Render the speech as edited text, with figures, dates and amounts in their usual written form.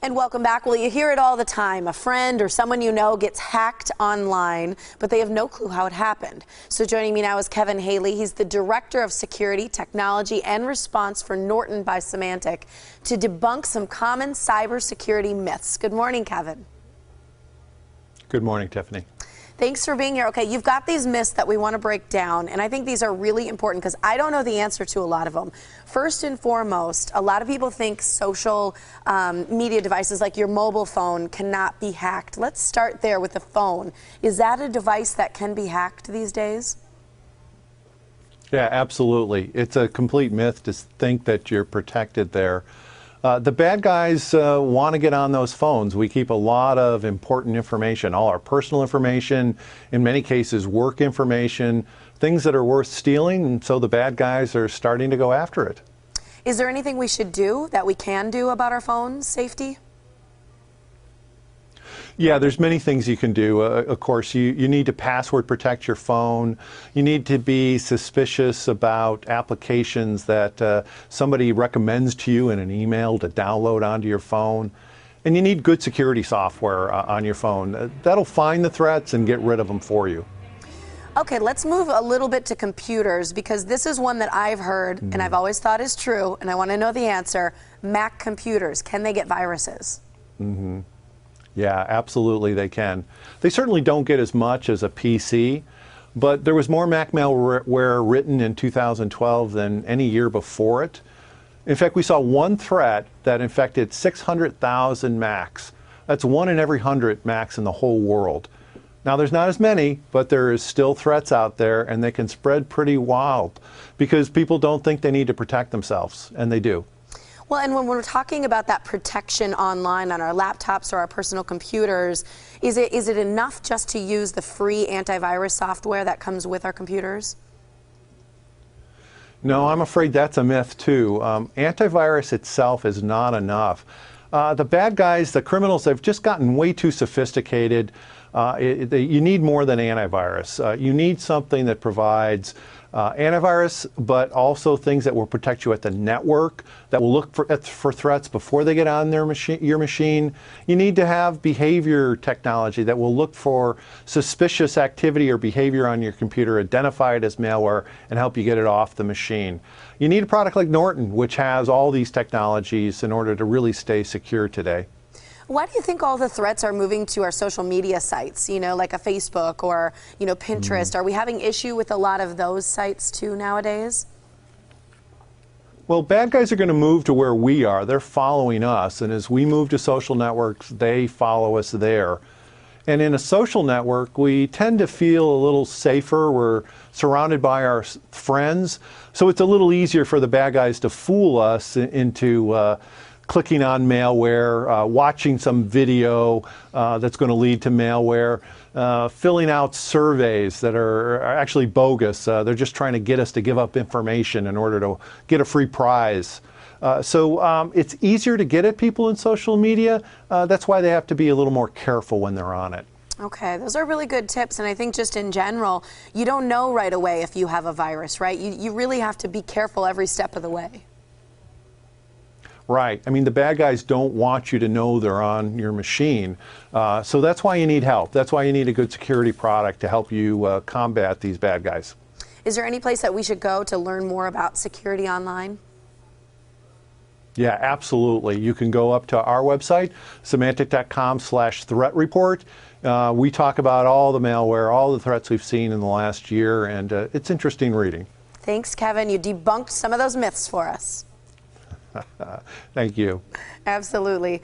And welcome back. Well, you hear it all the time. A friend or someone you know gets hacked online, but they have no clue how it happened. So joining me now is Kevin Haley. He's the Director of Security, Technology, and Response for Norton by Symantec to debunk some common cybersecurity myths. Good morning, Kevin. Good morning, Tiffany. Thanks for being here. Okay, you've got these myths that we want to break down, and I think these are really important because I don't know the answer to a lot of them. First and foremost, a lot of people think social media devices like your mobile phone cannot be hacked. Let's start there with the phone. Is that a device that can be hacked these days? Yeah, absolutely. It's a complete myth to think that you're protected there. The bad guys want to get on those phones. We keep a lot of important information, all our personal information, in many cases work information, things that are worth stealing, and so the bad guys are starting to go after it. Is there anything we should do that we can do about our phone's safety? Yeah, there's many things you can do. Of course, you need to password protect your phone. You need to be suspicious about applications that somebody recommends to you in an email to download onto your phone. And you need good security software on your phone. That'll find the threats and get rid of them for you. Okay, let's move a little bit to computers because this is one that I've heard and I've always thought is true, and I want to know the answer. Mac computers, can they get viruses? Yeah, absolutely they can. They certainly don't get as much as a PC, but there was more Mac malware written in 2012 than any year before it. In fact, we saw one threat that infected 600,000 Macs. That's 1 in every 100 Macs in the whole world. Now, there's not as many, but there is still threats out there, and they can spread pretty wild because people don't think they need to protect themselves, and they do. Well, and when we're talking about that protection online on our laptops or our personal computers, is it enough just to use the free antivirus software that comes with our computers? No, I'm afraid that's a myth too. Antivirus itself is not enough. The bad guys, the criminals, have just gotten way too sophisticated. You need more than antivirus. You need something that provides antivirus, but also things that will protect you at the network, that will look for threats before they get on your machine. You need to have behavior technology that will look for suspicious activity or behavior on your computer, identify it as malware, and help you get it off the machine. You need a product like Norton, which has all these technologies in order to really stay secure today. Why do you think all the threats are moving to our social media sites, you know, like a Facebook or, you know, Pinterest? Are we having issue with a lot of those sites too nowadays? Well, bad guys are going to move to where we are. They're following us, and as we move to social networks, they follow us there. And in a social network, we tend to feel a little safer. We're surrounded by our friends, so it's a little easier for the bad guys to fool us into clicking on malware, watching some video that's going to lead to malware, filling out surveys that are actually bogus. They're just trying to get us to give up information in order to get a free prize. So it's easier to get at people in social media. That's why they have to be a little more careful when they're on it. Okay, those are really good tips, and I think just in general, you don't know right away if you have a virus, right? You really have to be careful every step of the way. Right. I mean, the bad guys don't want you to know they're on your machine. So that's why you need help. That's why you need a good security product to help you combat these bad guys. Is there any place that we should go to learn more about security online? Yeah, absolutely. You can go up to our website, Symantec.com/threat report. We talk about all the malware, all the threats we've seen in the last year, and it's interesting reading. Thanks, Kevin. You debunked some of those myths for us. Thank you. Absolutely.